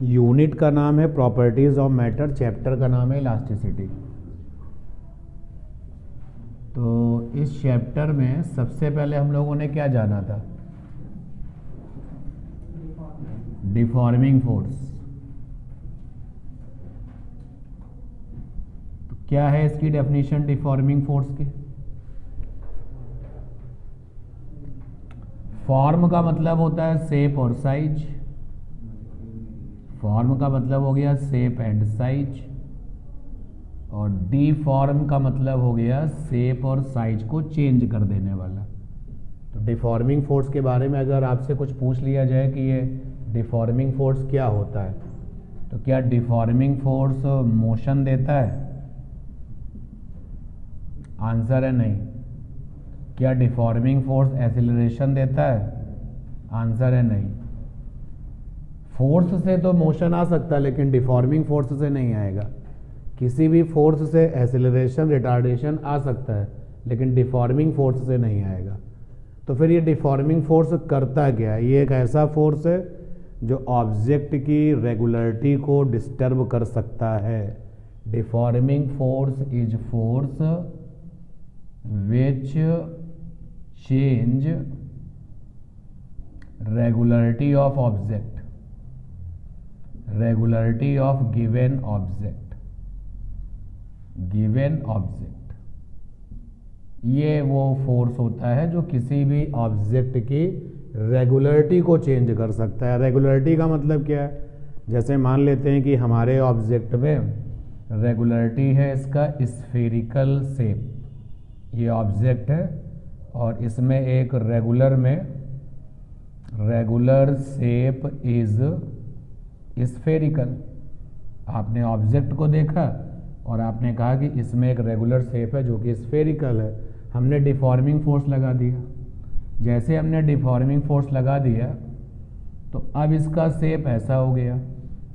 Unit का नाम है प्रॉपर्टीज ऑफ मैटर, चैप्टर का नाम है इलास्टिसिटी। तो इस चैप्टर में सबसे पहले हम लोगों ने क्या जाना था? Deforming force. तो क्या है इसकी डेफिनेशन डिफॉर्मिंग फोर्स की? फॉर्म का मतलब होता है शेप और साइज। फॉर्म का मतलब हो गया शेप एंड साइज, और डिफॉर्म का मतलब हो गया शेप और साइज को चेंज कर देने वाला। तो डिफॉर्मिंग फोर्स के बारे में अगर आपसे कुछ पूछ लिया जाए कि ये डिफॉर्मिंग फोर्स क्या होता है, तो क्या डिफॉर्मिंग फोर्स मोशन देता है? आंसर है नहीं। क्या डिफॉर्मिंग फोर्स एक्सीलरेशन देता है? आंसर है नहीं। फोर्स से तो मोशन आ सकता है, लेकिन डिफॉर्मिंग फोर्स से नहीं आएगा। किसी भी फोर्स से एक्सीलरेशन, रिटार्डेशन आ सकता है, लेकिन डिफॉर्मिंग फोर्स से नहीं आएगा। तो फिर ये डिफॉर्मिंग फोर्स करता क्या है? ये एक ऐसा फोर्स है जो ऑब्जेक्ट की रेगुलरिटी को डिस्टर्ब कर सकता है। Deforming force is force which change regularity of object, regularity of given object, given object. ये वो फोर्स होता है जो किसी भी ऑब्जेक्ट की रेगुलरिटी को चेंज कर सकता है। रेगुलरिटी का मतलब क्या है? जैसे मान लेते हैं कि हमारे ऑब्जेक्ट में रेगुलरिटी है इसका स्फेरिकल शेप। ये ऑब्जेक्ट है और इसमें एक रेगुलर शेप इज स्फेरिकल। आपने ऑब्जेक्ट को देखा और आपने कहा कि इसमें एक रेगुलर शेप है जो कि स्फेरिकल है। हमने डिफॉर्मिंग फोर्स लगा दिया। जैसे हमने डिफॉर्मिंग फोर्स लगा दिया तो अब इसका शेप ऐसा हो गया।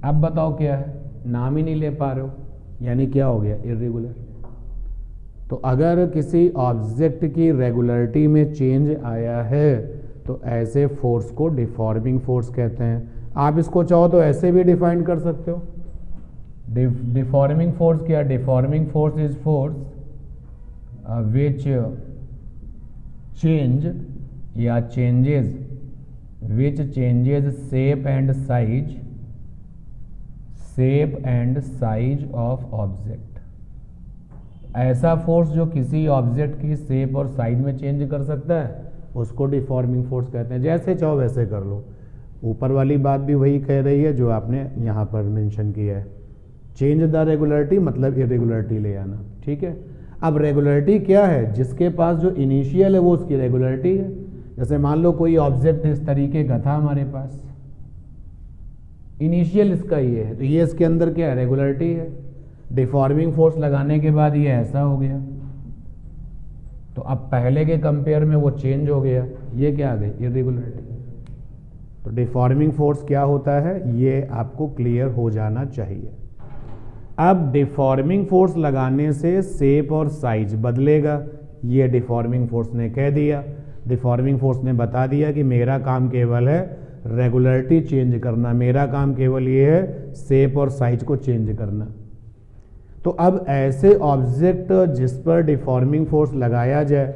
अब बताओ क्या है? नाम ही नहीं ले पा रहे हो, यानी क्या हो गया? इर्रेगुलर। तो अगर किसी ऑब्जेक्ट की रेगुलरिटी में चेंज आया है तो ऐसे फोर्स को डिफॉर्मिंग फोर्स कहते हैं। आप इसको चाहो तो ऐसे भी डिफाइन कर सकते हो। डिफॉर्मिंग फोर्स क्या? Deforming force is force which change या changes, which changes shape and size of object. ऐसा फोर्स जो किसी ऑब्जेक्ट की शेप और साइज में चेंज कर सकता है उसको डिफॉर्मिंग फोर्स कहते हैं। जैसे चाहो वैसे कर लो। ऊपर वाली बात भी वही कह रही है जो आपने यहाँ पर मेंशन किया है। चेंज द रेगुलरिटी मतलब इरेगुलरिटी ले आना। ठीक है। अब रेगुलरिटी क्या है? जिसके पास जो इनिशियल है वो उसकी रेगुलरिटी है। जैसे मान लो कोई ऑब्जेक्ट इस तरीके का था हमारे पास, इनिशियल इसका ये है, तो ये इसके अंदर क्या है? रेगुलरिटी है। डिफॉर्मिंग फोर्स लगाने के बाद ये ऐसा हो गया, तो अब पहले के कंपेयर में वो चेंज हो गया। ये क्या आ गई? इरेगुलरिटी। तो डिफॉर्मिंग फोर्स क्या होता है ये आपको क्लियर हो जाना चाहिए। अब डिफॉर्मिंग फोर्स लगाने से शेप और साइज बदलेगा, ये डिफॉर्मिंग फोर्स ने कह दिया। डिफॉर्मिंग फोर्स ने बता दिया कि मेरा काम केवल है रेगुलरिटी चेंज करना, मेरा काम केवल ये है शेप और साइज को चेंज करना। तो अब ऐसे ऑब्जेक्ट जिस पर डिफॉर्मिंग फोर्स लगाया जाए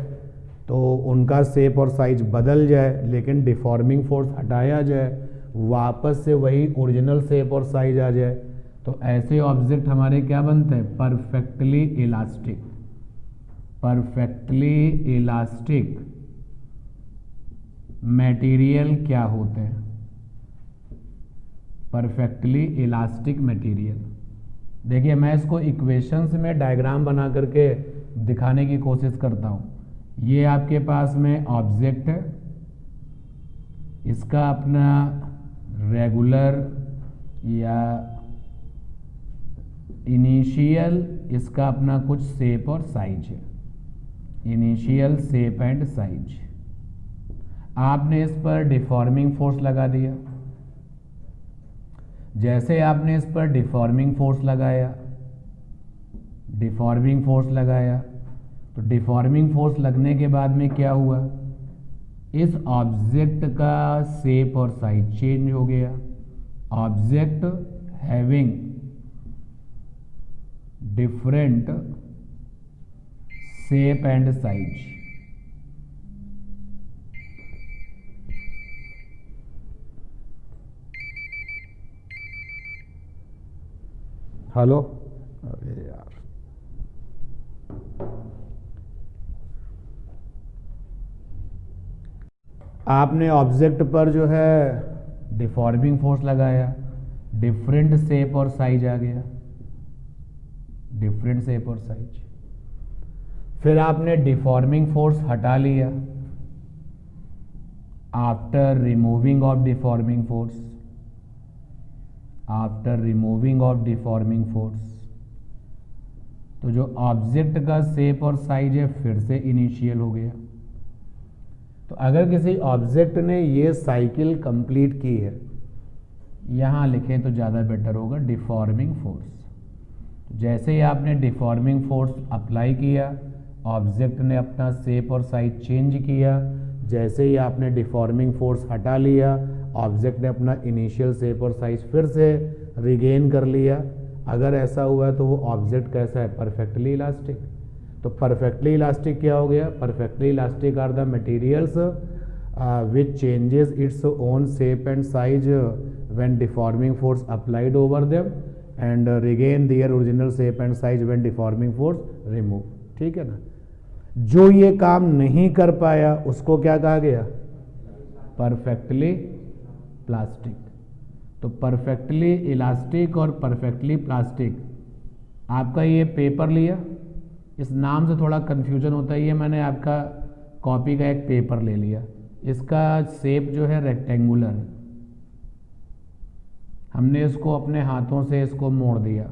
तो उनका शेप और साइज बदल जाए, लेकिन डिफॉर्मिंग फोर्स हटाया जाए, वापस से वही ओरिजिनल शेप और साइज आ जाए, तो ऐसे ऑब्जेक्ट हमारे क्या बनते हैं? Perfectly elastic. Perfectly elastic material क्या होते हैं? Perfectly elastic material. देखिए मैं इसको इक्वेशंस में डायग्राम बना करके दिखाने की कोशिश करता हूँ। ये आपके पास में ऑब्जेक्ट है, इसका अपना रेगुलर या इनिशियल, इसका अपना कुछ शेप और साइज है। Initial shape and size. आपने इस पर डिफॉर्मिंग फोर्स लगा दिया। जैसे आपने इस पर डिफॉर्मिंग फोर्स लगाया, तो डिफॉर्मिंग फोर्स लगने के बाद में क्या हुआ? इस ऑब्जेक्ट का शेप और साइज चेंज हो गया। Object having different shape and size. Hello, अरे यार, आपने ऑब्जेक्ट पर जो है डिफॉर्मिंग फोर्स लगाया, डिफरेंट शेप और साइज आ गया, डिफरेंट शेप और साइज। फिर आपने डिफॉर्मिंग फोर्स हटा लिया after removing of deforming force, after removing of deforming force, तो जो ऑब्जेक्ट का शेप और साइज है फिर से इनिशियल हो गया। तो अगर किसी ऑब्जेक्ट ने ये साइकिल कंप्लीट की है, यहां लिखें तो ज़्यादा बेटर होगा, डिफॉर्मिंग फोर्स। जैसे ही आपने डिफॉर्मिंग फोर्स अप्लाई किया, ऑब्जेक्ट ने अपना शेप और साइज चेंज किया। जैसे ही आपने डिफॉर्मिंग फोर्स हटा लिया, ऑब्जेक्ट ने अपना इनिशियल शेप और साइज फिर से रिगेन कर लिया। अगर ऐसा हुआ है तो वो ऑब्जेक्ट कैसा है? Perfectly elastic. तो परफेक्टली इलास्टिक क्या हो गया? Perfectly elastic are the materials which changes its own shape and size when deforming force applied over them and regain their original shape and size when deforming force remove. ठीक है ना। जो ये काम नहीं कर पाया उसको क्या कहा गया? Perfectly plastic. तो परफेक्टली इलास्टिक और परफेक्टली प्लास्टिक, आपका ये पेपर लिया, इस नाम से थोड़ा कन्फ्यूजन होता है। ये मैंने आपका कॉपी का एक पेपर ले लिया, इसका शेप जो है रेक्टेंगुलर है। हमने इसको अपने हाथों से इसको मोड़ दिया,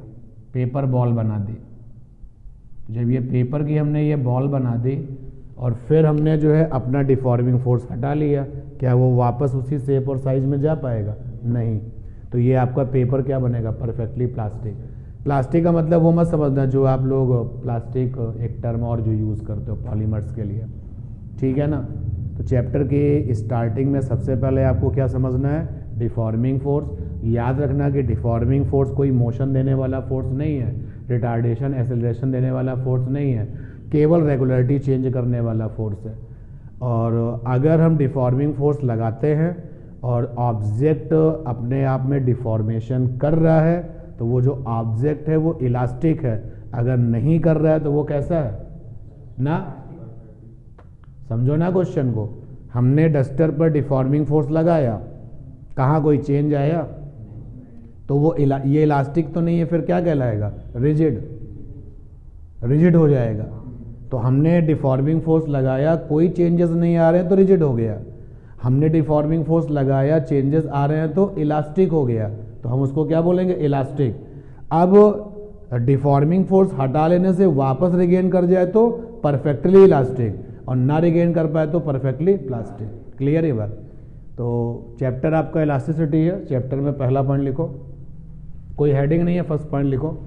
पेपर बॉल बना दी। जब ये पेपर की हमने ये बॉल बना दी और फिर हमने जो है अपना डिफॉर्मिंग फोर्स हटा लिया, क्या वो वापस उसी शेप और साइज में जा पाएगा? नहीं। तो ये आपका पेपर क्या बनेगा? Perfectly plastic. प्लास्टिक का मतलब वो मत समझना जो आप लोग प्लास्टिक एक टर्म और जो यूज़ करते हो पॉलीमर्स के लिए, ठीक है ना। तो चैप्टर की स्टार्टिंग में सबसे पहले आपको क्या समझना है? Deforming force. याद रखना कि डिफॉर्मिंग फोर्स कोई मोशन देने वाला फोर्स नहीं है, रिटार्डेशन एक्सेलरेशन देने वाला फोर्स नहीं है, केवल रेगुलरिटी चेंज करने वाला फोर्स है। और अगर हम डिफॉर्मिंग फोर्स लगाते हैं और ऑब्जेक्ट अपने आप में डिफॉर्मेशन कर रहा है तो वो जो ऑब्जेक्ट है वो इलास्टिक है। अगर नहीं कर रहा है तो वो कैसा है ना? समझो ना क्वेश्चन को। हमने डस्टर पर डिफॉर्मिंग फोर्स लगाया, कहाँ कोई चेंज आया? तो वो ये इलास्टिक तो नहीं है, फिर क्या कहलाएगा? रिजिड। रिजिड हो जाएगा। तो हमने डिफॉर्मिंग फोर्स लगाया, कोई चेंजेस नहीं आ रहे हैं तो रिजिड हो गया। हमने डिफॉर्मिंग फोर्स लगाया, चेंजेस आ रहे हैं तो इलास्टिक हो गया। तो हम उसको क्या बोलेंगे? इलास्टिक। अब डिफॉर्मिंग फोर्स हटा लेने से वापस रिगेन कर जाए तो परफेक्टली इलास्टिक, और ना रिगेन कर पाए तो परफेक्टली प्लास्टिक। क्लियर है बात? तो चैप्टर आपका इलास्टिसिटी है। चैप्टर में पहला पॉइंट लिखो, कोई हेडिंग नहीं है, फर्स्ट पॉइंट लिखो।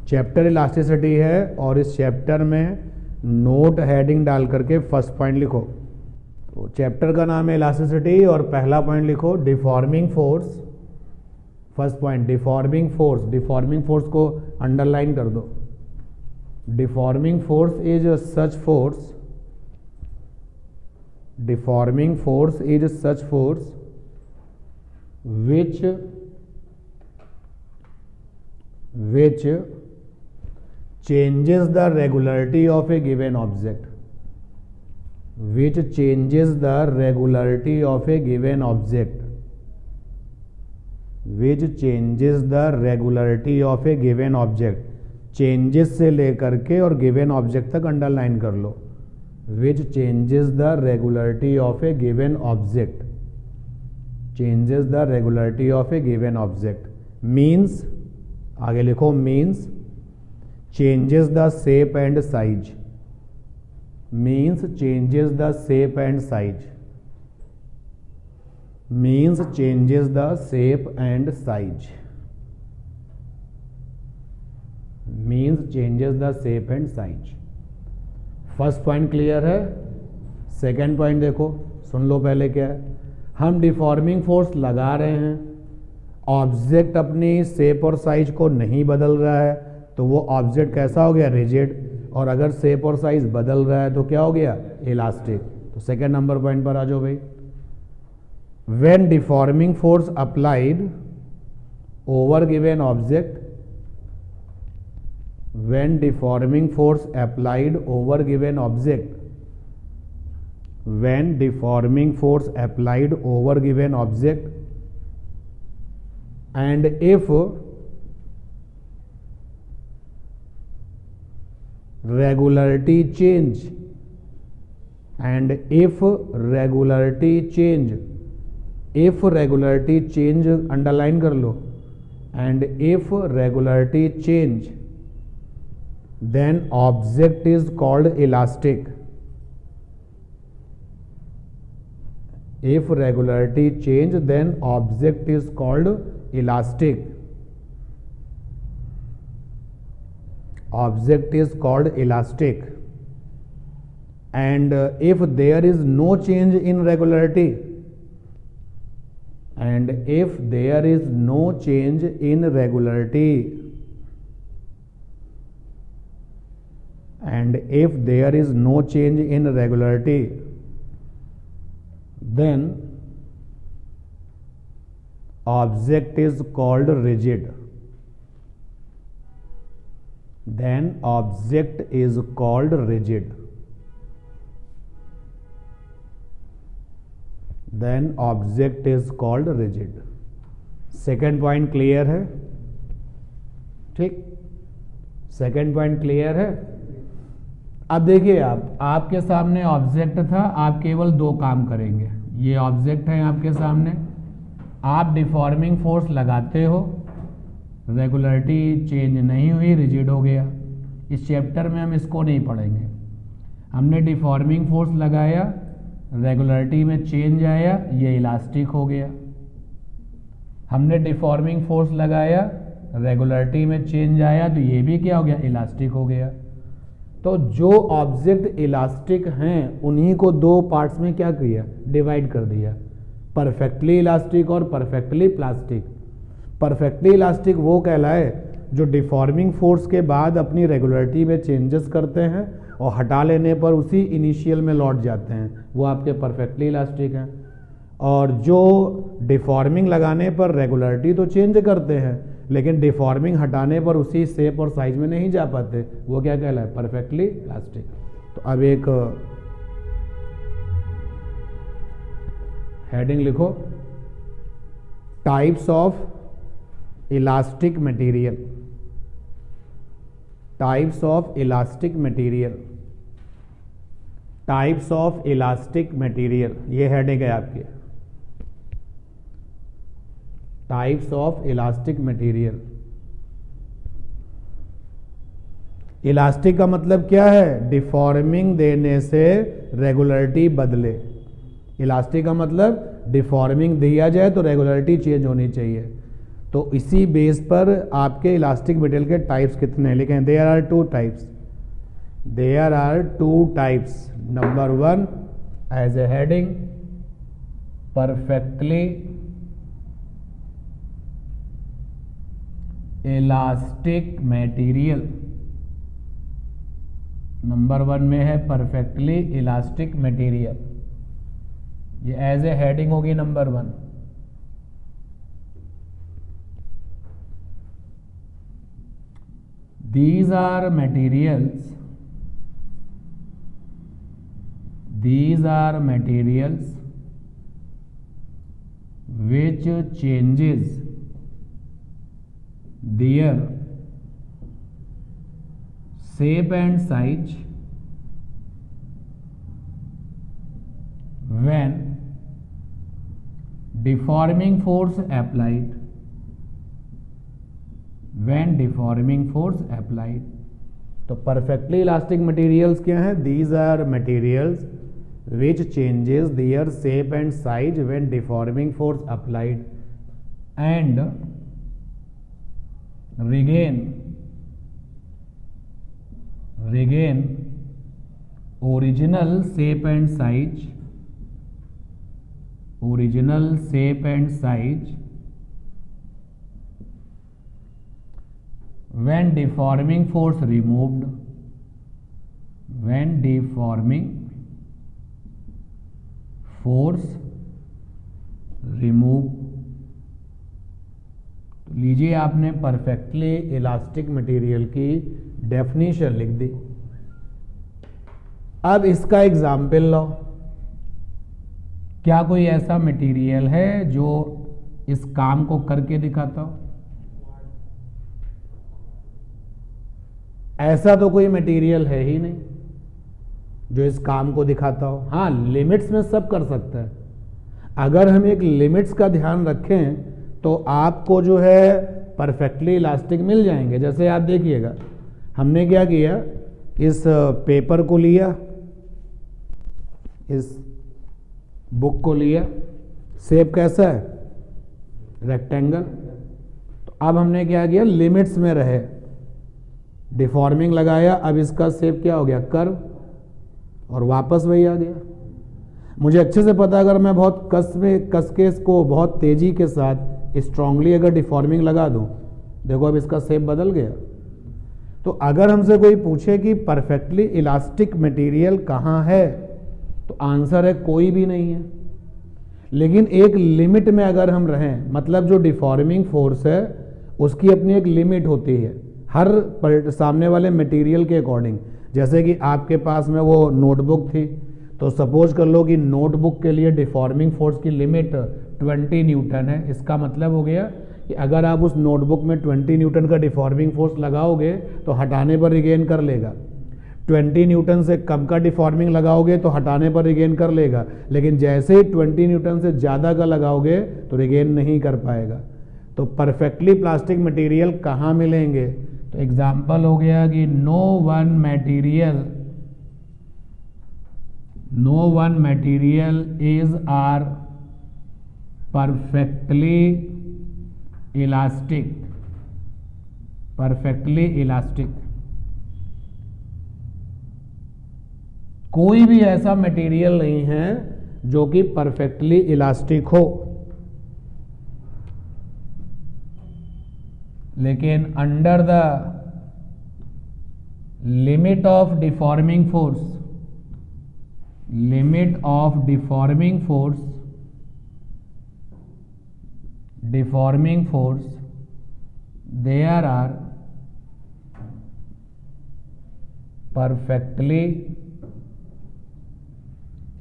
चैप्टर इलास्टिसिटी है और इस चैप्टर में नोट हेडिंग डाल करके फर्स्ट पॉइंट लिखो। तो चैप्टर का नाम है इलास्टिसिटी और पहला पॉइंट लिखो deforming force. First point deforming force. Deforming force को अंडरलाइन कर दो। Deforming force is such force, deforming force is such force which changes the regularity of a given object, which changes the regularity of a given object, which changes the regularity of a given object। changes से लेकर के और given object तक underline कर लो। which changes the regularity of a given object, changes the regularity of a given object means, आगे लिखो, means changes the shape and size, means changes the shape and size, means changes the shape and size, means changes the shape and size। First point clear है। Second point देखो, सुन लो पहले क्या है। हम deforming force लगा रहे हैं, object अपनी शेप और साइज को नहीं बदल रहा है, तो वो ऑब्जेक्ट कैसा हो गया, रिजिड। और अगर शेप और साइज बदल रहा है तो क्या हो गया, इलास्टिक। तो सेकेंड नंबर पॉइंट पर आ जाओ भाई। When deforming force applied over given object, when deforming force applied over given object, when deforming force applied over given object, and if regularity change, and if regularity change, if regularity change underline कर लो, and if regularity change, then object is called elastic. If regularity change, then object is called elastic. Object is called elastic. And if there is no change in regularity, and if there is no change in regularity, and if there is no change in regularity, then object is called rigid. Then object is called rigid. Then object is called rigid. Second point clear है? ठीक, second point clear है। अब देखिए, आपके सामने object था, आप केवल दो काम करेंगे। ये ऑब्जेक्ट है आपके सामने, आप डिफॉर्मिंग फोर्स लगाते हो, रेगुलरिटी चेंज नहीं हुई, रिजिड हो गया। इस चैप्टर में हम इसको नहीं पढ़ेंगे। हमने डिफॉर्मिंग फोर्स लगाया, रेगुलरिटी में चेंज आया, ये इलास्टिक हो गया। हमने डिफॉर्मिंग फोर्स लगाया, रेगुलरिटी में चेंज आया, तो ये भी क्या हो गया, इलास्टिक हो गया। तो जो ऑब्जेक्ट इलास्टिक हैं उन्हीं को दो पार्ट्स में क्या किया, डिवाइड कर दिया, परफेक्टली इलास्टिक और परफेक्टली प्लास्टिक। परफेक्टली इलास्टिक वो कहलाए जो डिफॉर्मिंग फोर्स के बाद अपनी रेगुलरिटी में चेंजेस करते हैं और हटा लेने पर उसी इनिशियल में लौट जाते हैं, वो आपके परफेक्टली इलास्टिक हैं। और जो डिफॉर्मिंग लगाने पर रेगुलरिटी तो चेंज करते हैं लेकिन डिफॉर्मिंग हटाने पर उसी शेप और साइज में नहीं जा पाते, वो क्या कहलाए, परफेक्टली इलास्टिक। तो अब एक हेडिंग लिखो, types of elastic material. Types of elastic material, types of elastic material, ये हेडिंग है आपकी। Types of elastic material. Elastic का मतलब क्या है, डिफॉर्मिंग देने से रेगुलरिटी बदले। इलास्टिक का मतलब डिफॉर्मिंग दिया जाए तो रेगुलरिटी चेंज होनी चाहिए। तो इसी बेस पर आपके इलास्टिक मटेरियल के टाइप्स कितने लिखें, there are two types. There are two types. Number one as a heading, perfectly elastic material. Number one में है परफेक्टली इलास्टिक मटेरियल, ये एज ए हेडिंग होगी number one. These are materials which changes their shape and size when deforming force applied, when deforming force applied। तो perfectly elastic materials क्या हैं, these are materials which changes their shape and size when deforming force applied and regain original shape and size original shape and size when deforming force removed, when deforming force removed। तो लीजिए आपने perfectly elastic material की definition लिख दी। अब इसका example लो। क्या कोई ऐसा मटेरियल है जो इस काम को करके दिखाता हो? ऐसा तो कोई मटेरियल है ही नहीं जो इस काम को दिखाता हो। हाँ, लिमिट्स में सब कर सकता है। अगर हम एक लिमिट्स का ध्यान रखें तो आपको जो है परफेक्टली इलास्टिक मिल जाएंगे। जैसे आप देखिएगा, हमने क्या किया, इस पेपर को लिया, इस बुक को लिया, शेप कैसा है, रेक्टेंगल। तो अब हमने क्या किया, लिमिट्स में रहे, डिफॉर्मिंग लगाया, अब इसका शेप क्या हो गया, कर्व, और वापस वही आ गया। मुझे अच्छे से पता, अगर मैं बहुत कस के इसको बहुत तेजी के साथ स्ट्रांगली अगर डिफॉर्मिंग लगा दूं, देखो अब इसका शेप बदल गया। तो अगर हमसे कोई पूछे कि परफेक्टली इलास्टिक मटेरियल कहाँ है, तो आंसर है कोई भी नहीं है। लेकिन एक लिमिट में अगर हम रहें, मतलब जो डिफॉर्मिंग फोर्स है उसकी अपनी एक लिमिट होती है हर सामने वाले मटेरियल के अकॉर्डिंग। जैसे कि आपके पास में वो नोटबुक थी, तो सपोज कर लो कि नोटबुक के लिए डिफॉर्मिंग फोर्स की लिमिट 20 न्यूटन है। इसका मतलब हो गया कि अगर आप उस नोटबुक में 20 न्यूटन का डिफॉर्मिंग फोर्स लगाओगे तो हटाने पर रिगेन कर लेगा। 20 न्यूटन से कम का डिफॉर्मिंग लगाओगे तो हटाने पर रिगेन कर लेगा। लेकिन जैसे ही 20 न्यूटन से ज़्यादा का लगाओगे तो रिगेन नहीं कर पाएगा। तो परफेक्टली प्लास्टिक मटेरियल कहाँ मिलेंगे? तो एग्जाम्पल हो गया कि no one material is are perfectly elastic. Perfectly elastic, कोई भी ऐसा मटेरियल नहीं है जो कि परफेक्टली इलास्टिक हो। लेकिन under the limit of deforming force, there are perfectly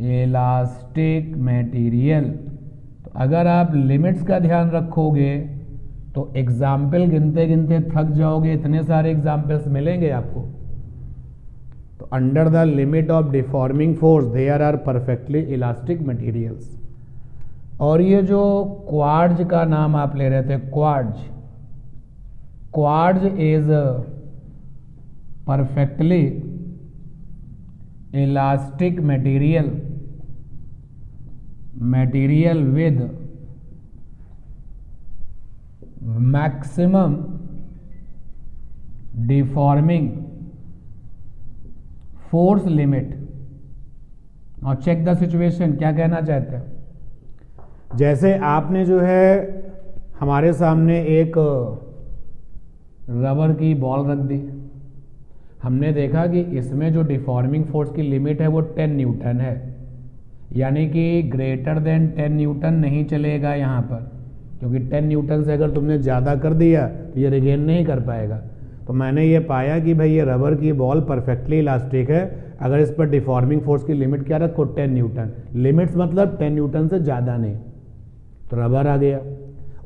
elastic material. तो अगर आप लिमिट्स का ध्यान रखोगे तो एग्जाम्पल गिनते गिनते थक जाओगे, इतने सारे एग्जाम्पल्स मिलेंगे आपको। तो under the limit of deforming force there are perfectly elastic materials. और ये जो क्वार्ट्ज का नाम आप ले रहे थे, quartz is perfectly elastic material with maximum deforming force limit. और चेक द सिचुएशन, क्या कहना चाहते हैं? जैसे आपने जो है हमारे सामने एक रबर की बॉल रख दी, हमने देखा कि इसमें जो डिफॉर्मिंग फोर्स की लिमिट है वो 10 न्यूटन है, यानी कि ग्रेटर देन 10 न्यूटन नहीं चलेगा यहाँ पर, क्योंकि 10 न्यूटन से अगर तुमने ज़्यादा कर दिया तो ये रिगेन नहीं कर पाएगा। तो मैंने ये पाया कि भाई ये रबर की बॉल परफेक्टली इलास्टिक है। अगर इस पर डिफॉर्मिंग फोर्स की लिमिट क्या रखो, 10 न्यूटन। लिमिट्स मतलब 10 न्यूटन से ज़्यादा नहीं, तो रबर आ गया।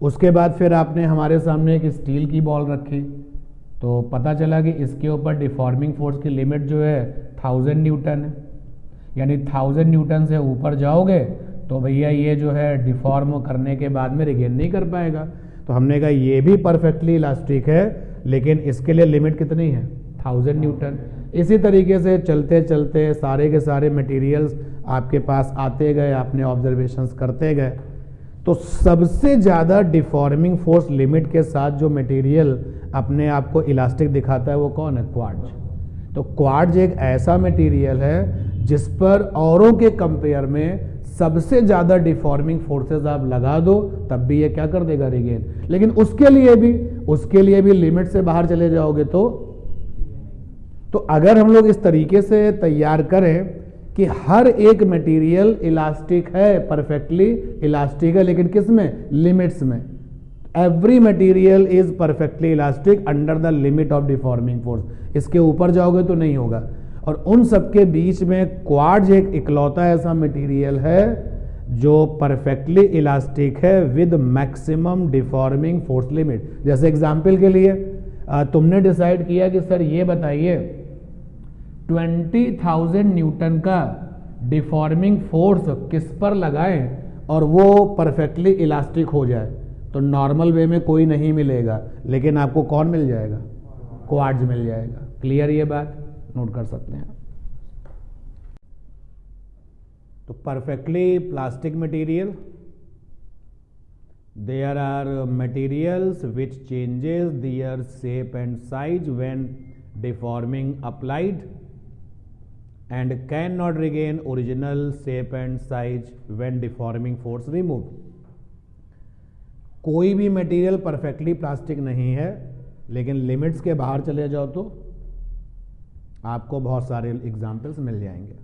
उसके बाद फिर आपने हमारे सामने एक स्टील की बॉल रखी, तो पता चला कि इसके ऊपर डिफॉर्मिंग फोर्स की लिमिट जो है 1000 न्यूटन है, यानी 1000 न्यूटन से ऊपर जाओगे तो भैया ये जो है डिफॉर्म करने के बाद में रिगेन नहीं कर पाएगा। तो हमने कहा ये भी परफेक्टली इलास्टिक है, लेकिन इसके लिए लिमिट कितनी है, 1000 न्यूटन। इसी तरीके से चलते चलते सारे के सारे मटेरियल्स आपके पास आते गए, आपने ऑब्जर्वेशंस करते गए। तो सबसे ज़्यादा डिफॉर्मिंग फोर्स लिमिट के साथ जो मटेरियल अपने आप को इलास्टिक दिखाता है वो कौन है, क्वार्ट्ज। तो क्वार्ट्ज एक ऐसा मटेरियल है जिस पर औरों के कंपेयर में सबसे ज़्यादा डिफॉर्मिंग फोर्सेस आप लगा दो तब भी ये क्या कर देगा, रिगेन। लेकिन उसके लिए भी लिमिट से बाहर चले जाओगे तो अगर हम लोग इस तरीके से तैयार करें कि हर एक मटेरियल इलास्टिक है, परफेक्टली इलास्टिक है, लेकिन किस में, लिमिट्स में। Every material is perfectly elastic under the limit of deforming force. इसके ऊपर जाओगे तो नहीं होगा। और उन सबके बीच में क्वार्ट्ज एक इकलौता ऐसा मटेरियल है जो परफेक्टली इलास्टिक है with maximum deforming force limit. जैसे एग्जांपल के लिए तुमने डिसाइड किया कि सर ये बताइए 20,000 न्यूटन का डिफॉर्मिंग फोर्स किस पर लगाएं और वो परफेक्टली इलास्टिक हो जाए, तो नॉर्मल वे में कोई नहीं मिलेगा, लेकिन आपको कौन मिल जाएगा, क्वार्ट्ज मिल जाएगा। क्लियर ये बात, नोट कर सकते हैं। तो perfectly plastic material, there are materials which changes their shape and size when deforming applied and cannot regain original shape and size when deforming force removed। कोई भी मटेरियल परफेक्टली प्लास्टिक नहीं है, लेकिन लिमिट्स के बाहर चले जाओ तो आपको बहुत सारे एग्जाम्पल्स मिल जाएंगे।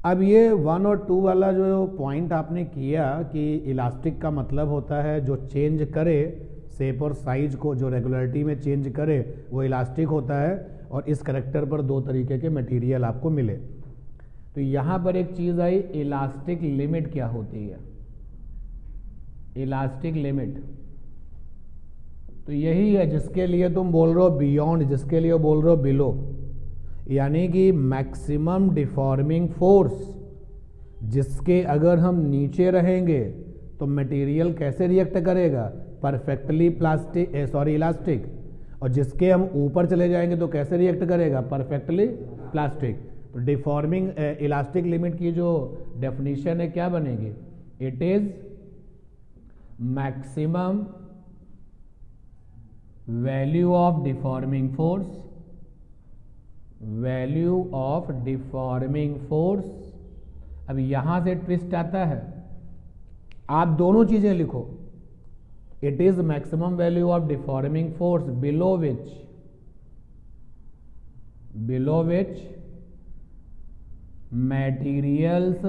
अब ये 1 और 2 वाला जो पॉइंट आपने किया कि इलास्टिक का मतलब होता है जो चेंज करे शेप और साइज को, जो रेगुलरिटी में चेंज करे वो इलास्टिक होता है। और इस करेक्टर पर 2 तरीके के मटेरियल आपको मिले। तो यहां पर एक चीज आई, इलास्टिक लिमिट क्या होती है, इलास्टिक लिमिट। तो यही है जिसके लिए तुम बोल रहे हो बियॉन्ड, जिसके लिए बोल रहे हो बिलो, यानी कि मैक्सिमम डिफॉर्मिंग फोर्स जिसके अगर हम नीचे रहेंगे तो मटेरियल कैसे रिएक्ट करेगा, परफेक्टली प्लास्टिक इलास्टिक। और जिसके हम ऊपर चले जाएंगे तो कैसे रिएक्ट करेगा, परफेक्टली प्लास्टिक। तो डिफॉर्मिंग इलास्टिक लिमिट की जो डेफिनेशन है क्या बनेगी, it is maximum value of deforming force, value of deforming force. अब यहां से ट्विस्ट आता है, आप दोनों चीजें लिखो। It is maximum value of deforming force below which materials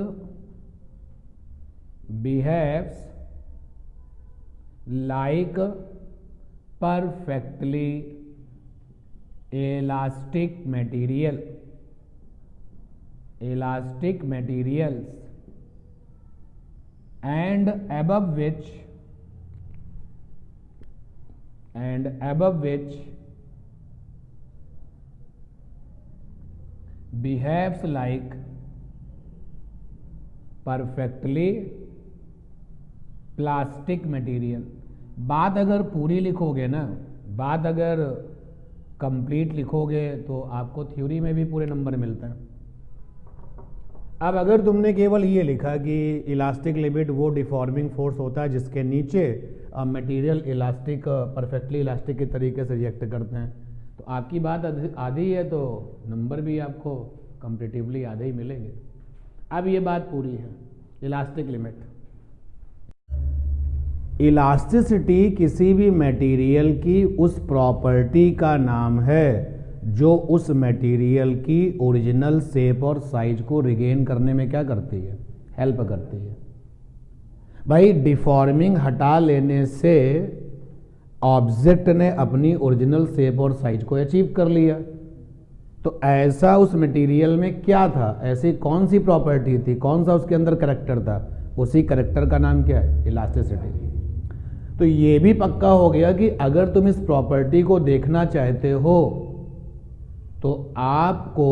behaves like perfectly elastic materials and above which behaves like perfectly plastic material। बात अगर पूरी लिखोगे ना, बात अगर कंप्लीट लिखोगे तो आपको थ्योरी में भी पूरे नंबर मिलते हैं। अब अगर तुमने केवल ये लिखा कि इलास्टिक लिमिट वो डिफॉर्मिंग फोर्स होता है जिसके नीचे मटेरियल इलास्टिक, परफेक्टली इलास्टिक के तरीके से रिएक्ट करते हैं, तो आपकी बात आधी है तो नंबर भी आपको कंपेरेटिवली आधे ही मिलेंगे। अब ये बात पूरी है, इलास्टिक लिमिट। इलास्टिसिटी किसी भी मटेरियल की उस प्रॉपर्टी का नाम है जो उस मटेरियल की ओरिजिनल शेप और साइज को रिगेन करने में क्या करती है, हेल्प करती है। भाई डिफॉर्मिंग हटा लेने से ऑब्जेक्ट ने अपनी ओरिजिनल शेप और साइज को अचीव कर लिया, तो ऐसा उस मटेरियल में क्या था, ऐसी कौन सी प्रॉपर्टी थी, कौन सा उसके अंदर करैक्टर था, उसी करैक्टर का नाम क्या है, इलास्टिसिटी। तो ये भी पक्का हो गया कि अगर तुम इस प्रॉपर्टी को देखना चाहते हो तो आपको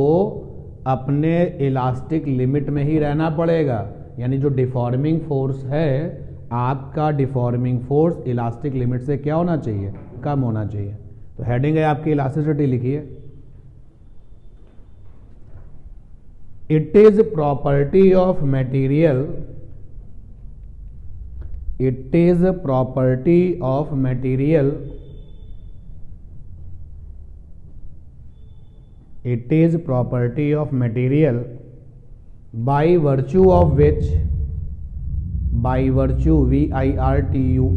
अपने इलास्टिक लिमिट में ही रहना पड़ेगा, यानी जो डिफॉर्मिंग फोर्स है आपका डिफॉर्मिंग फोर्स इलास्टिक लिमिट से क्या होना चाहिए, कम होना चाहिए। तो हेडिंग है आपकी इलास्टिसिटी, लिखिए it is property of material, it is a property of material, it is property of material by virtue of which, by virtue, virtue,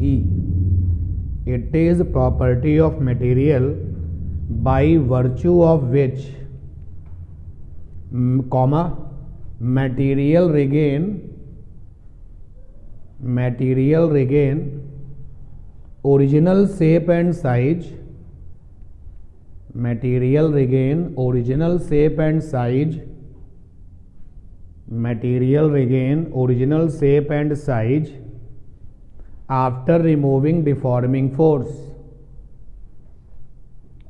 it is property of material by virtue of which, comma, material regain original shape and size, material regain original shape and size, material regain original shape and size after removing deforming force,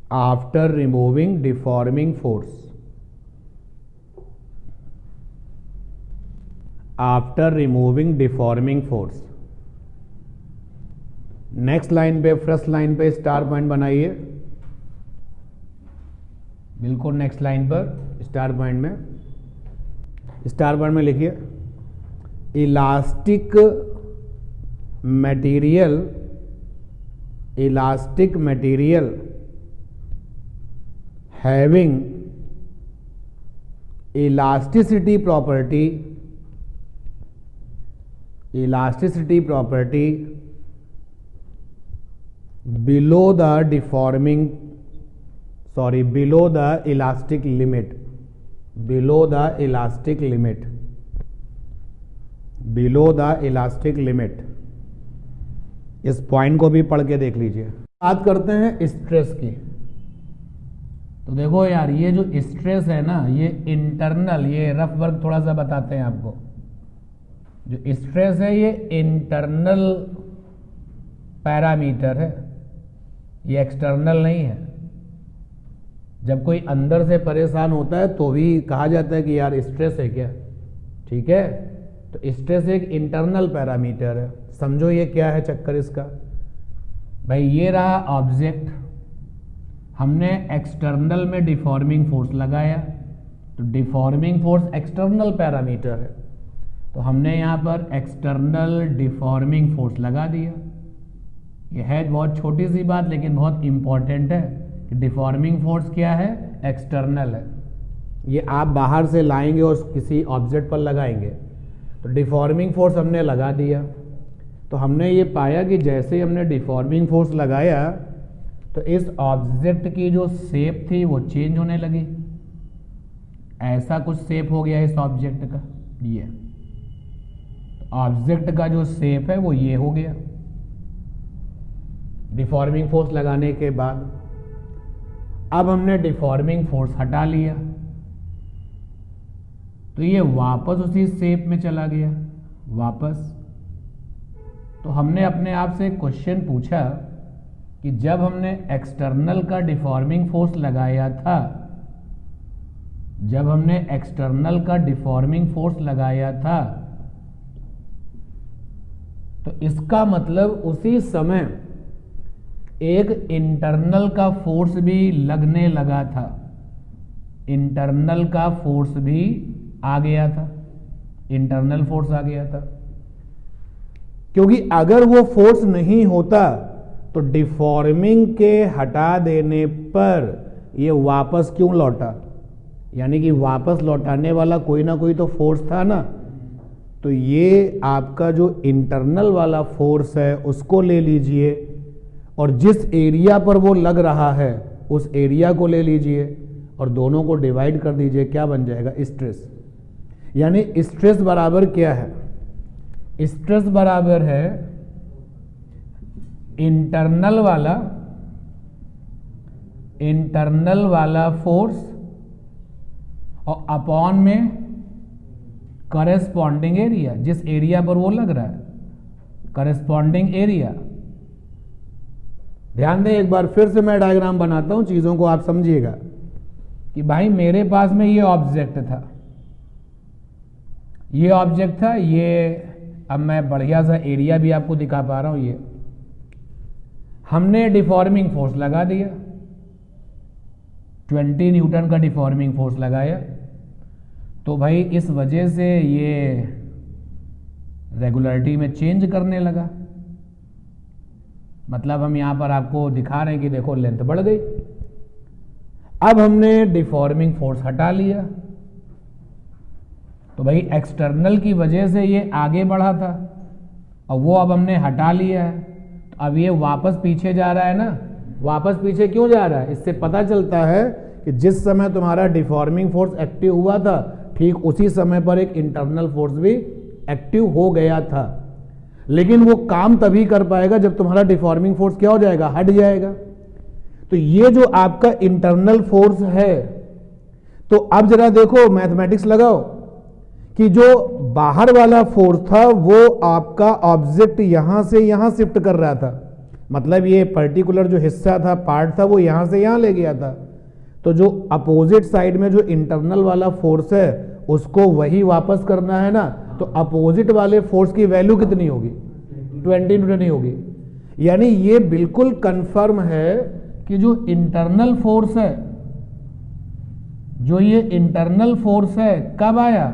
after removing deforming force, after removing deforming force। Next line पे, first line पे star point बनाइए, बिल्कुल next line पर star point में लिखिए elastic material having elasticity property below the elastic limit, इस point को भी पढ़ के देख लीजिए। बात करते हैं स्ट्रेस की। तो देखो यार, ये जो स्ट्रेस है ना, ये इंटरनल, ये रफ वर्क थोड़ा सा बताते हैं आपको। जो स्ट्रेस है ये इंटरनल पैरामीटर है, ये एक्सटर्नल नहीं है। जब कोई अंदर से परेशान होता है तो भी कहा जाता है कि यार स्ट्रेस है क्या, ठीक है। तो स्ट्रेस एक इंटरनल पैरामीटर है। समझो ये क्या है चक्कर इसका। भाई ये रहा ऑब्जेक्ट, हमने एक्सटर्नल में डिफॉर्मिंग फोर्स लगाया, तो डिफॉर्मिंग फोर्स एक्सटर्नल पैरामीटर है, तो हमने यहां पर एक्सटर्नल डिफॉर्मिंग फोर्स लगा दिया। ये है बहुत छोटी सी बात लेकिन बहुत इंपॉर्टेंट है कि डिफॉर्मिंग फोर्स क्या है, एक्सटर्नल है। ये आप बाहर से लाएंगे और किसी ऑब्जेक्ट पर लगाएंगे, तो डिफॉर्मिंग फोर्स हमने लगा दिया। तो हमने ये पाया कि जैसे ही हमने डिफॉर्मिंग फोर्स लगाया तो इस ऑब्जेक्ट की जो शेप थी वो चेंज होने लगी। ऐसा कुछ शेप हो गया इस ऑब्जेक्ट का, ये ऑब्जेक्ट का जो शेप है वो ये हो गया डिफॉर्मिंग फोर्स लगाने के बाद। अब हमने डिफॉर्मिंग फोर्स हटा लिया तो ये वापस उसी शेप में चला गया वापस। तो हमने अपने आप से क्वेश्चन पूछा कि जब हमने एक्सटर्नल का डिफॉर्मिंग फोर्स लगाया था, जब हमने एक्सटर्नल का डिफॉर्मिंग फोर्स लगाया था, तो इसका मतलब उसी समय एक इंटरनल का फोर्स भी लगने लगा था, इंटरनल का फोर्स भी आ गया था, इंटरनल फोर्स आ गया था। क्योंकि अगर वो फोर्स नहीं होता तो डिफॉर्मिंग के हटा देने पर ये वापस क्यों लौटा, यानी कि वापस लौटाने वाला कोई ना कोई तो फोर्स था ना। तो ये आपका जो इंटरनल वाला फोर्स है उसको ले लीजिए और जिस एरिया पर वो लग रहा है उस एरिया को ले लीजिए और दोनों को डिवाइड कर दीजिए, क्या बन जाएगा, स्ट्रेस। यानी स्ट्रेस बराबर क्या है, स्ट्रेस बराबर है इंटरनल वाला फोर्स और अपॉन में करेस्पॉन्डिंग एरिया, जिस एरिया पर वो लग रहा है, करेस्पॉन्डिंग एरिया। ध्यान दें, एक बार फिर से मैं डायग्राम बनाता हूं, चीजों को आप समझिएगा कि भाई मेरे पास में ये ऑब्जेक्ट था, ये ऑब्जेक्ट था, ये अब मैं बढ़िया सा एरिया भी आपको दिखा पा रहा हूं। ये हमने डिफॉर्मिंग फोर्स लगा दिया, 20 न्यूटन का डिफॉर्मिंग फोर्स लगाया, तो भाई इस वजह से ये रेगुलरिटी में चेंज करने लगा। मतलब हम यहां पर आपको दिखा रहे हैं कि देखो लेंथ बढ़ गई। अब हमने डिफॉर्मिंग फोर्स हटा लिया तो तो भाई एक्सटर्नल की वजह से ये आगे बढ़ा था और वो अब हमने हटा लिया है, तो अब ये वापस पीछे जा रहा है ना। वापस पीछे क्यों जा रहा है? इससे पता चलता है कि जिस समय तुम्हारा डिफॉर्मिंग फोर्स एक्टिव हुआ था ठीक उसी समय पर एक इंटरनल फोर्स भी एक्टिव हो गया था, लेकिन वो काम तभी कर पाएगा जब तुम्हारा डिफॉर्मिंग फोर्स क्या हो जाएगा? हट जाएगा। तो ये जो आपका इंटरनल फोर्स है, तो अब जरा देखो मैथमेटिक्स लगाओ कि जो बाहर वाला फोर्स था वो आपका ऑब्जेक्ट यहां से यहां शिफ्ट कर रहा था, मतलब ये पर्टिकुलर जो हिस्सा था, पार्ट था, वो यहां से यहां ले गया था। तो जो अपोजिट साइड में जो इंटरनल वाला फोर्स है उसको वही वापस करना है ना, तो अपोजिट वाले फोर्स की वैल्यू कितनी होगी? 20 न्यूटन ही होगी। यानी ये बिल्कुल कंफर्म है कि जो इंटरनल फोर्स है, जो ये इंटरनल फोर्स है, कब आया?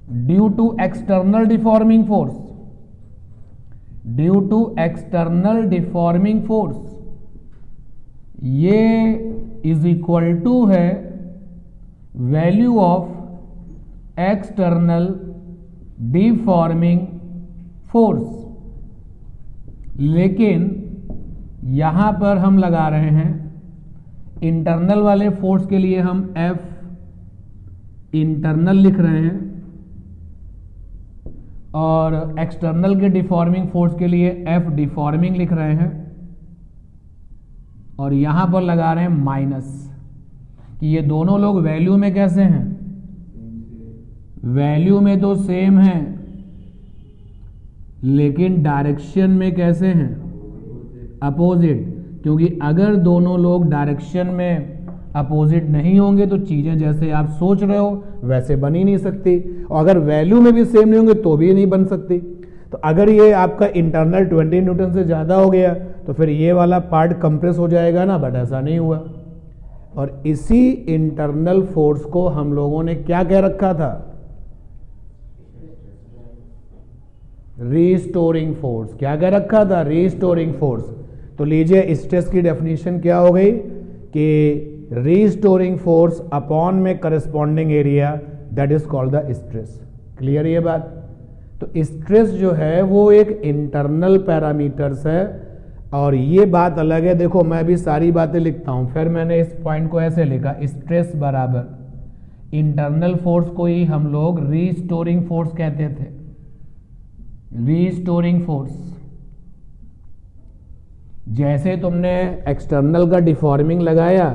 Due to external deforming force. Due to external deforming force ये इज इक्वल टू है value of external deforming force. लेकिन यहां पर हम लगा रहे हैं इंटरनल वाले फोर्स के लिए हम एफ इंटरनल लिख रहे हैं और एक्सटर्नल के डिफॉर्मिंग फोर्स के लिए एफ डिफॉर्मिंग लिख रहे हैं, और यहां पर लगा रहे हैं माइनस कि ये दोनों लोग वैल्यू में कैसे हैं? वैल्यू में तो सेम हैं, लेकिन डायरेक्शन में कैसे हैं? अपोजिट। क्योंकि अगर दोनों लोग डायरेक्शन में अपोजिट नहीं होंगे तो चीजें जैसे आप सोच रहे हो वैसे बन ही नहीं सकती, और अगर वैल्यू में भी सेम नहीं होंगे तो भी नहीं बन सकती। तो अगर ये आपका इंटरनल 20 न्यूटन से ज़्यादा हो गया तो फिर ये वाला पार्ट कंप्रेस हो जाएगा ना, बट ऐसा नहीं हुआ। और इसी इंटरनल फोर्स को हम लोगों ने क्या कह रखा था? Restoring force. क्या कह रखा था? Restoring force. तो लीजिए स्ट्रेस की डेफिनेशन क्या हो गई कि रीस्टोरिंग फोर्स अपॉन में corresponding area, that is called the stress. Clear ये बात? तो स्ट्रेस जो है वो एक इंटरनल पैरामीटर्स है, और ये बात अलग है। देखो मैं भी सारी बातें लिखता हूं, फिर मैंने इस पॉइंट को ऐसे लिखा, स्ट्रेस बराबर इंटरनल फोर्स को ही हम लोग रीस्टोरिंग फोर्स कहते थे। रीस्टोरिंग फोर्स, जैसे तुमने एक्सटर्नल का डिफॉर्मिंग लगाया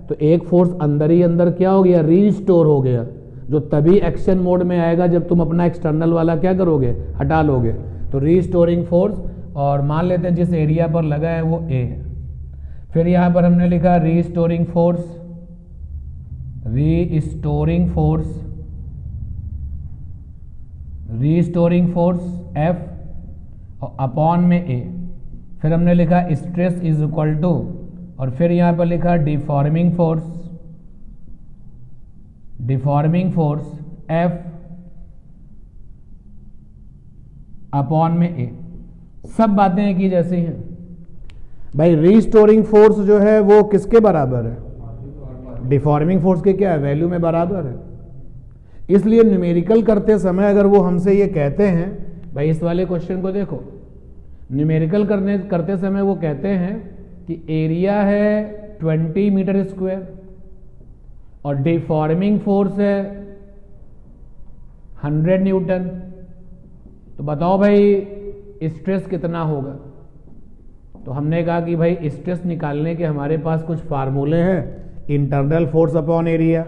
तो एक फोर्स अंदर ही अंदर क्या हो गया? रीस्टोर हो गया, जो तभी एक्शन मोड में आएगा जब तुम अपना एक्सटर्नल वाला क्या करोगे? हटा लोगे। तो रीस्टोरिंग फोर्स, और मान लेते हैं जिस एरिया पर लगा है वो ए है। फिर यहां पर हमने लिखा restoring force, restoring force, restoring force F और अपॉन में ए। फिर हमने लिखा स्ट्रेस इज इक्वल टू, और फिर यहां पर लिखा deforming force, deforming force F upon में ए। सब बातें एक ही जैसी हैं भाई। रीस्टोरिंग फोर्स जो है वो किसके बराबर है? डिफॉर्मिंग फोर्स के क्या है? वैल्यू में बराबर है। इसलिए न्यूमेरिकल करते समय अगर वो हमसे ये कहते हैं, भाई इस वाले क्वेश्चन को देखो, न्यूमेरिकल करते समय वो कहते हैं कि एरिया है 20 मीटर स्क्वायर और डिफॉर्मिंग फोर्स है 100 न्यूटन, तो बताओ भाई स्ट्रेस कितना होगा? तो हमने कहा कि भाई स्ट्रेस निकालने के हमारे पास कुछ फार्मूले हैं, इंटरनल फोर्स अपॉन एरिया।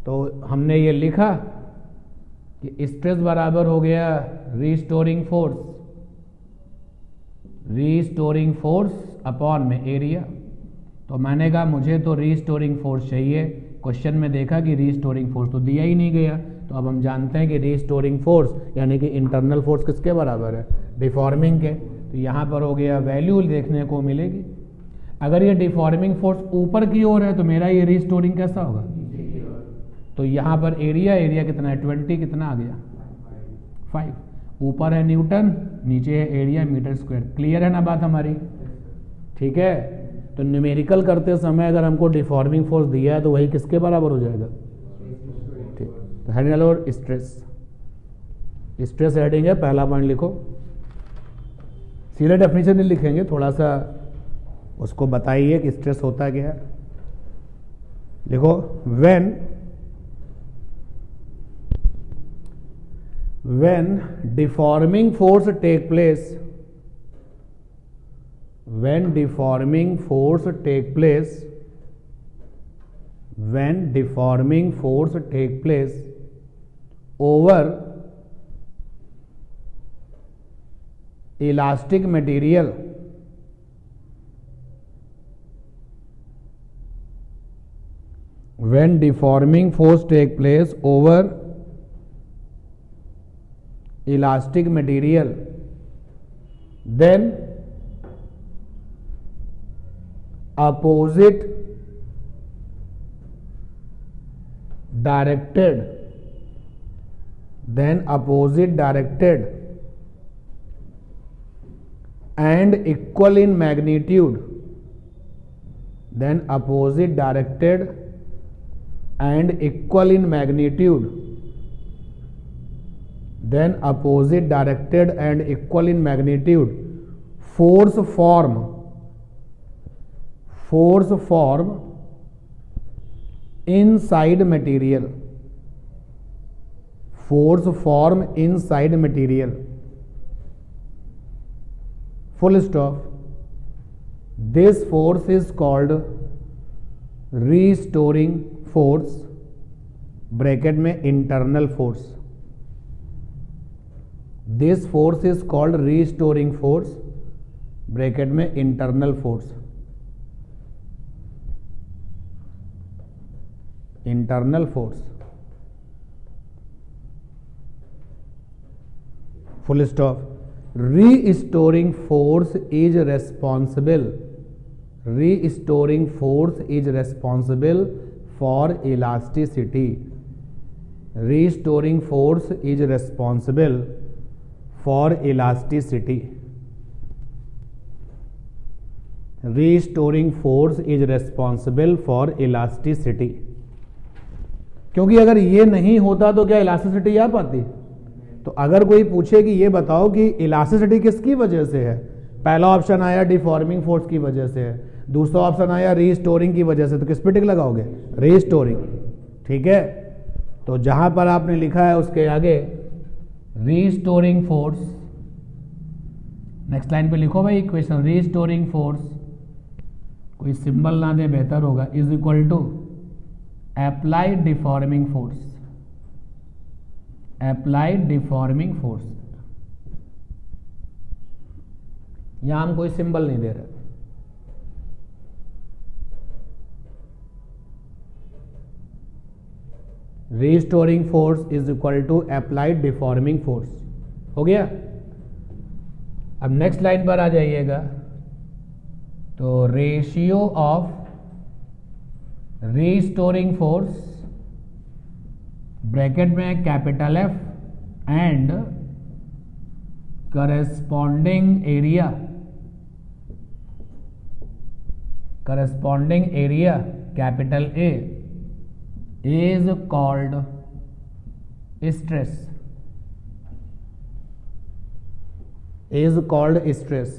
तो हमने ये लिखा कि स्ट्रेस बराबर हो गया restoring force, restoring force upon में एरिया। तो मैंने कहा मुझे तो रीस्टोरिंग फोर्स चाहिए। क्वेश्चन में देखा कि रीस्टोरिंग फोर्स तो दिया ही नहीं गया, तो अब हम जानते हैं कि रीस्टोरिंग फोर्स यानी कि इंटरनल फोर्स किसके बराबर है? डिफॉर्मिंग के। तो यहाँ पर हो गया वैल्यू देखने को मिलेगी। अगर ये डिफॉर्मिंग फोर्स ऊपर की ओर है तो मेरा ये रीस्टोरिंग कैसा होगा? तो यहाँ पर एरिया कितना है? 20 कितना आ गया? 5। ऊपर है न्यूटन, नीचे है एरिया मीटर स्क्वायर। क्लियर है ना बात हमारी? ठीक है। तो न्यूमेरिकल करते समय अगर हमको डिफॉर्मिंग फोर्स दिया है तो वही किसके बराबर हो जाएगा? ठीक। तो हेडिंग डालो स्ट्रेस, स्ट्रेस हेडिंग है, पहला पॉइंट लिखो। सीधे डेफिनेशन नहीं लिखेंगे, थोड़ा सा उसको बताइए कि स्ट्रेस होता क्या है। लिखो when deforming force take place, when deforming force take place, when deforming force take place over elastic material, when deforming force take place over elastic material, then opposite directed and equal in magnitude, then opposite directed and equal in magnitude, then opposite directed and equal in magnitude force form inside material, force form inside material, full stop. This force is called restoring force, bracket में internal force. This force is called restoring force, bracket में internal force, internal force, full stop. Restoring force is responsible, restoring force is responsible for elasticity, restoring force is responsible for elasticity, restoring force is responsible for elasticity. क्योंकि अगर ये नहीं होता तो क्या elasticity आ पाती? तो अगर कोई पूछे कि ये बताओ कि इलास्टिसिटी किसकी वजह से है, पहला ऑप्शन आया डिफॉर्मिंग फोर्स की वजह से है, दूसरा ऑप्शन आया रीस्टोरिंग की वजह से, तो किस पे टिक लगाओगे? रीस्टोरिंग। ठीक है, तो जहां पर आपने लिखा है उसके आगे रीस्टोरिंग फोर्स, नेक्स्ट लाइन पे लिखो भाई इक्वेशन, रीस्टोरिंग फोर्स, कोई सिंबल ना दे बेहतर होगा, is equal to applied deforming force, applied deforming force. यहां हम कोई सिंबल नहीं दे रहे। Restoring force is equal to applied deforming force. हो गया? अब नेक्स्ट लाइन पर आ जाइएगा, तो ratio of restoring force, bracket में capital F, and corresponding area, corresponding area capital A is called stress, is called stress।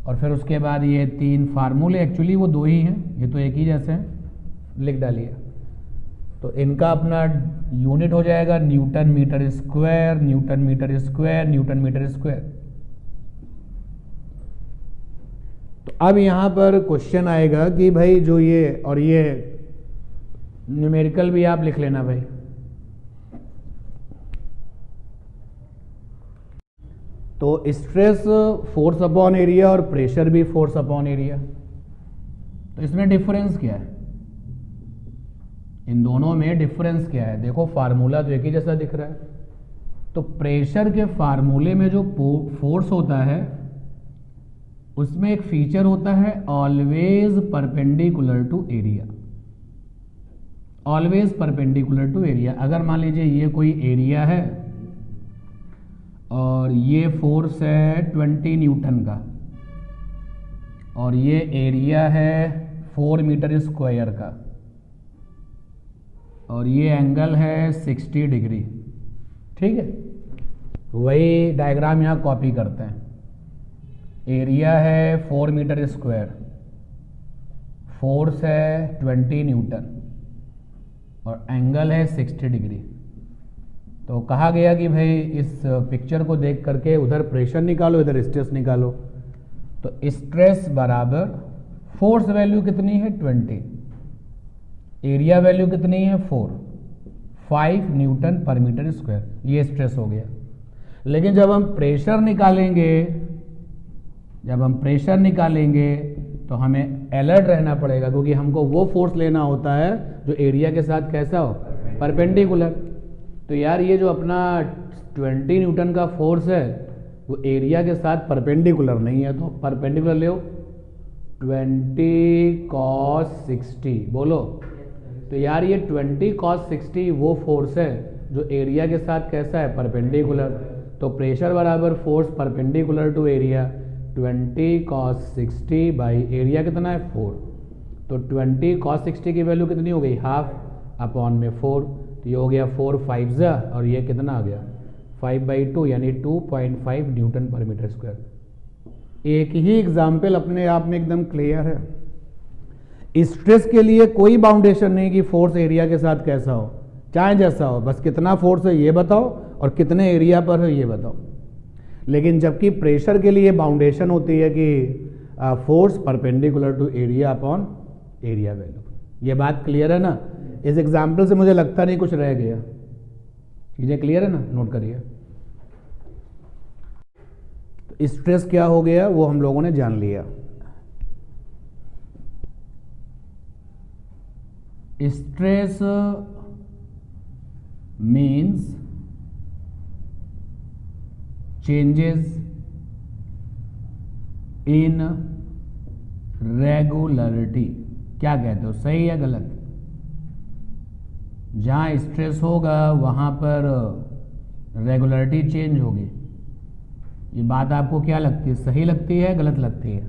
और फिर उसके बाद ये तीन फार्मूले, एक्चुअली वो दो ही हैं, ये तो एक ही जैसे हैं, लिख डालिए। तो इनका अपना यूनिट हो जाएगा newton metre square, newton metre square, newton metre square. तो अब यहां पर क्वेश्चन आएगा कि भाई जो ये, और ये न्यूमेरिकल भी आप लिख लेना भाई, तो स्ट्रेस फोर्स अपॉन एरिया और प्रेशर भी फोर्स अपॉन एरिया। तो इसमें डिफरेंस क्या है, इन दोनों में डिफरेंस क्या है? देखो फार्मूला तो एक ही जैसा दिख रहा है। तो प्रेशर के फार्मूले में जो फोर्स होता है उसमें एक फीचर होता है always perpendicular to area, always perpendicular to area. अगर मान लीजिए ये कोई एरिया है और ये फोर्स है 20 न्यूटन का, और ये एरिया है 4 मीटर स्क्वायर का, और ये एंगल है 60 डिग्री, ठीक है। वही डायग्राम यहाँ कॉपी करते हैं। एरिया है 4 मीटर स्क्वायर, फोर्स है 20 न्यूटन और एंगल है 60 डिग्री। तो कहा गया कि भाई इस पिक्चर को देख करके उधर प्रेशर निकालो, इधर स्ट्रेस निकालो। तो स्ट्रेस बराबर फोर्स वैल्यू कितनी है 20, एरिया वैल्यू कितनी है 5 न्यूटन पर मीटर स्क्वायर, ये स्ट्रेस हो गया। लेकिन जब हम प्रेशर निकालेंगे तो हमें अलर्ट रहना पड़ेगा, क्योंकि हमको वो फोर्स लेना होता है जो एरिया के साथ कैसा हो, परपेंडिकुलर। तो यार ये जो अपना 20 न्यूटन का फोर्स है वो एरिया के साथ परपेंडिकुलर नहीं है, तो परपेंडिकुलर ले 20 cos 60, बोलो। तो यार ये 20 cos 60 वो फोर्स है जो एरिया के साथ कैसा है, परपेंडिकुलर। तो प्रेशर बराबर force perpendicular to area, 20 cos 60 by area कितना है 4। तो 20 cos 60 की वैल्यू कितनी हो गई, हाफ अपॉन में 4। तो ये हो गया 4 5 और ये कितना आ गया 5/2 यानी 2.5 न्यूटन पर मीटर स्क्वायर। एक ही एग्जाम्पल अपने आप में एकदम क्लियर है। स्ट्रेस के लिए कोई बाउंडेशन नहीं कि फोर्स एरिया के साथ कैसा हो, चाहे जैसा हो, बस कितना फोर्स है ये बताओ और कितने एरिया पर है ये बताओ। लेकिन जबकि प्रेशर के लिए बाउंडेशन होती है कि force perpendicular to area upon area value. ये बात क्लियर है ना। इस एग्जाम्पल से मुझे लगता नहीं कुछ रह गया, चीजें क्लियर है ना, नोट करिए। तो स्ट्रेस क्या हो गया वो हम लोगों ने जान लिया। Stress means changes in regularity. क्या कहते हो, सही या गलत? जहां स्ट्रेस होगा वहां पर रेगुलरिटी चेंज होगी। ये बात आपको क्या लगती है, सही लगती है गलत लगती है?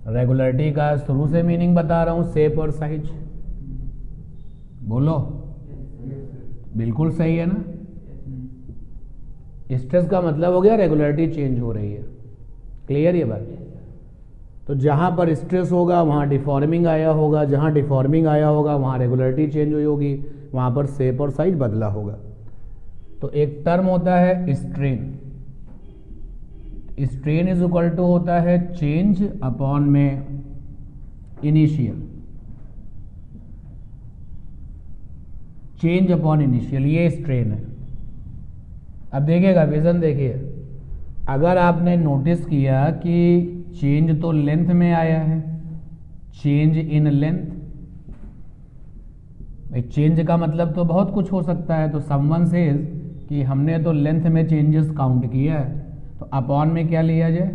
रेगुलरिटी का शुरू से मीनिंग बता रहा हूं, शेप और साइज। बोलो, बिल्कुल सही है ना। स्ट्रेस का मतलब हो गया रेगुलरिटी चेंज हो रही है, क्लियर ये बात। तो जहां पर स्ट्रेस होगा वहां डिफॉर्मिंग आया होगा, जहां डिफॉर्मिंग आया होगा वहां रेगुलरिटी चेंज हुई होगी, वहां पर शेप और साइज बदला होगा। तो एक टर्म होता है strain. Strain is equal to होता है चेंज अपॉन में इनिशियल, चेंज अपॉन इनिशियल, ये स्ट्रेन है। अब देखिएगा, विजन देखिए, अगर आपने नोटिस किया कि चेंज तो लेंथ में आया है, चेंज इन लेंथ, भाई चेंज का मतलब तो बहुत कुछ हो सकता है। तो समवन सेज कि हमने तो लेंथ में चेंजेस काउंट किया है, तो अपॉन में क्या लिया जाए,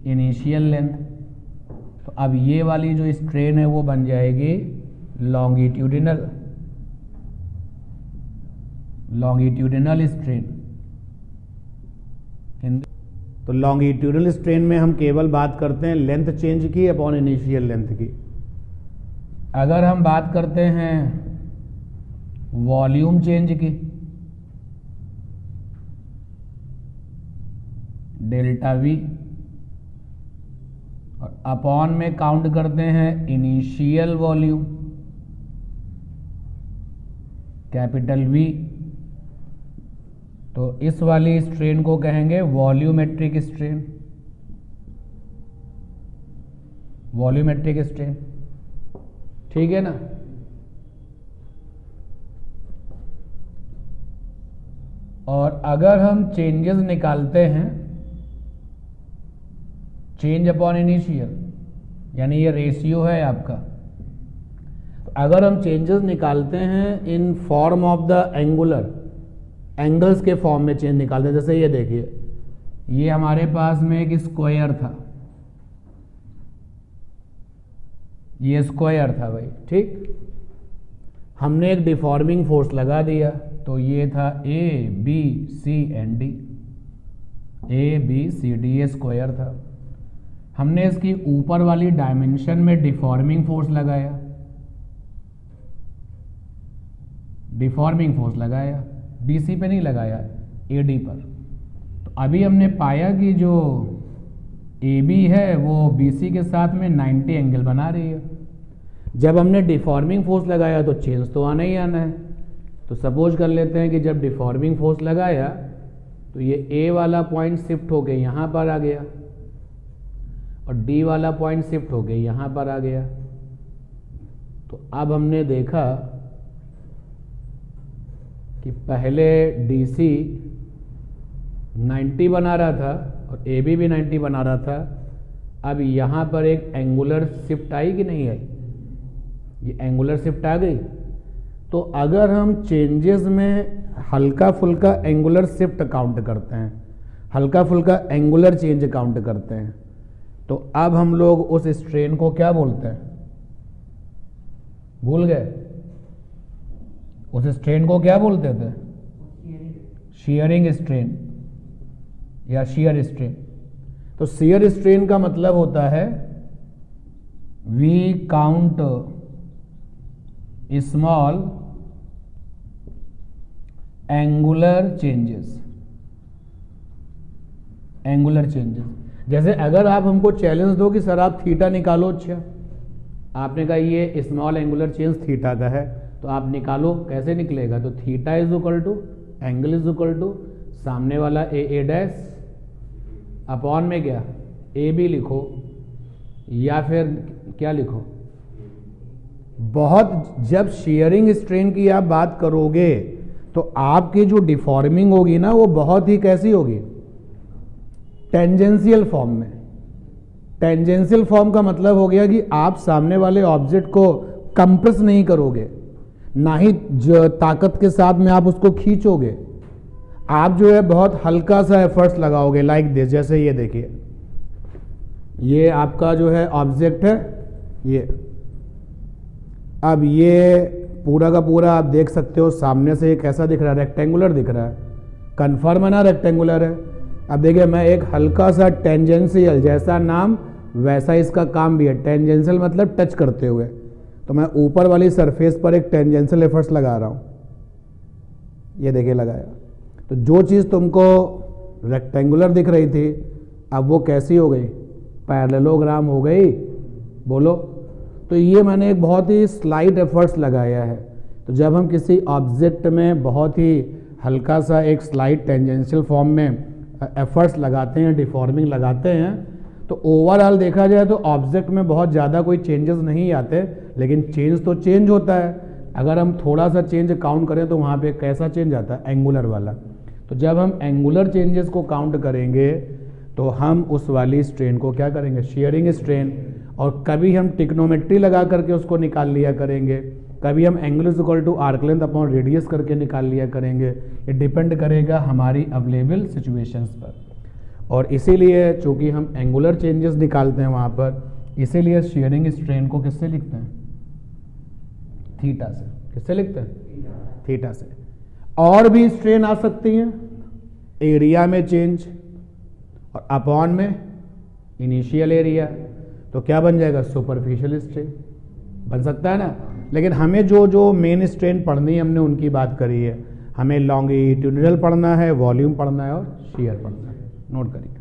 इनिशियल लेंथ। तो अब ये वाली जो स्ट्रेन है वो बन जाएगी लॉन्गिट्यूडिनल स्ट्रेन। तो लॉन्गिट्यूडिनल स्ट्रेन में हम केवल बात करते हैं लेंथ चेंज की अपॉन इनिशियल लेंथ की। अगर हम बात करते हैं वॉल्यूम चेंज की, डेल्टा वी, और अपॉन में काउंट करते हैं इनिशियल वॉल्यूम, कैपिटल वी, तो इस वाली स्ट्रेन को कहेंगे वॉल्यूमेट्रिक स्ट्रेन। वॉल्यूमेट्रिक स्ट्रेन, ठीक है ना। और अगर हम चेंजेस निकालते हैं, चेंज अपॉन इनिशियल, यानी ये रेशियो है आपका, तो अगर हम चेंजेस निकालते हैं in form of the angles के फॉर्म में चेंज निकालते हैं, जैसे ये देखिए, ये हमारे पास में एक स्क्वायर था, ये स्क्वायर था भाई, ठीक। हमने एक डिफॉर्मिंग फोर्स लगा दिया, तो ये था A B C and D, A B C D, ये स्क्वायर था। हमने इसकी ऊपर वाली डायमेंशन में डिफॉर्मिंग फोर्स लगाया, डिफॉर्मिंग फोर्स लगाया, बीसी पे नहीं लगाया, एडी पर। तो अभी हमने पाया कि जो एबी है वो बीसी के साथ में 90 एंगल बना रही है। जब हमने डिफॉर्मिंग फोर्स लगाया तो चेंज तो आना ही आना है। तो सपोज कर लेते हैं कि जब डिफॉर्मिंग फोर्स लगाया तो ये ए वाला पॉइंट शिफ्ट होके यहाँ पर आ गया और डी वाला पॉइंट शिफ्ट होके यहाँ पर आ गया। तो अब हमने देखा कि पहले डीसी 90 बना रहा था और एबी भी 90 बना रहा था। अब यहाँ पर एक एंगुलर शिफ्ट आई कि नहीं आई? ये एंगुलर शिफ्ट आ गई। तो अगर हम चेंजेस में हल्का फुल्का एंगुलर शिफ्ट काउंट करते हैं, हल्का फुल्का एंगुलर चेंज काउंट करते हैं, तो अब हम लोग उस स्ट्रेन को क्या बोलते हैं? भूल गए? उस स्ट्रेन को क्या बोलते थे? शियरिंग स्ट्रेन या शियर स्ट्रेन। तो शियर स्ट्रेन का मतलब होता है we count small angular changes. Angular changes जैसे अगर आप हमको चैलेंज दो कि सर आप थीटा निकालो, अच्छा आपने कहा ये स्मॉल एंगुलर चेंज थीटा का है, तो आप निकालो, कैसे निकलेगा? तो theta is equal to angle is equal to सामने वाला ए डैश अपॉन में क्या ए बी लिखो, या फिर क्या लिखो। बहुत जब शेयरिंग स्ट्रेन की आप बात करोगे तो आपकी जो डिफॉर्मिंग होगी ना वो बहुत ही कैसी होगी? टेंजेंशियल फॉर्म में। टेंजेंशियल फॉर्म का मतलब हो गया कि आप सामने वाले ऑब्जेक्ट को कंप्रेस नहीं करोगे, ना ही जो ताकत के साथ में आप उसको खींचोगे। आप जो है बहुत हल्का सा एफर्ट्स लगाओगे, लाइक दिस। जैसे ये देखिए, ये आपका जो है ऑब्जेक्ट है ये। अब ये पूरा का पूरा आप देख सकते हो सामने से ये कैसा दिख रहा है? रेक्टेंगुलर दिख रहा है। कन्फर्म है ना रेक्टेंगुलर है? अब देखिए मैं एक हल्का सा टेंजेंशियल, जैसा नाम वैसा इसका काम भी है। टेंजेंशियल मतलब टच करते हुए। तो मैं ऊपर वाली सरफेस पर एक टेंजेंशियल एफर्ट्स लगा रहा हूँ, ये देखिए लगाया। तो जो चीज़ तुमको रेक्टेंगुलर दिख रही थी अब वो कैसी हो गई? पैरेललोग्राम हो गई। बोलो। तो ये मैंने एक बहुत ही स्लाइट एफर्ट्स लगाया है। तो जब हम किसी ऑब्जेक्ट में बहुत ही हल्का सा एक स्लाइट टेंजेंशियल फॉर्म में एफर्ट्स लगाते हैं, डिफॉर्मिंग लगाते हैं, तो ओवरऑल देखा जाए तो ऑब्जेक्ट में बहुत ज़्यादा कोई चेंजेस नहीं आते, लेकिन चेंज तो चेंज होता है। अगर हम थोड़ा सा चेंज काउंट करें तो वहाँ पे कैसा चेंज आता है? एंगुलर वाला। तो जब हम एंगुलर चेंजेस को काउंट करेंगे तो हम उस वाली स्ट्रेन को क्या करेंगे? Sharing strain. और कभी हम टिक्नोमेट्री लगा करके उसको निकाल लिया करेंगे, कभी हम angle is equal to arc length upon radius करके निकाल लिया करेंगे। ये डिपेंड करेगा हमारी अवेलेबल सिचुएशंस पर। और इसीलिए चूंकि हम एंगुलर चेंजेस निकालते हैं वहाँ पर, इसीलिए शेयरिंग स्ट्रेन को किससे लिखते हैं? थीटा से। किससे लिखते हैं? थीटा से। और भी स्ट्रेन आ सकती हैं, एरिया में चेंज और अपॉन में इनिशियल एरिया। तो क्या बन जाएगा? सुपरफिशियल स्ट्रेन बन सकता है ना। लेकिन हमें जो मेन स्ट्रेन पढ़नी है हमने उनकी बात करी है। हमें लॉन्गिट्यूडिनल पढ़ना है, वॉल्यूम पढ़ना है और शियर पढ़ना है। नोट करिए।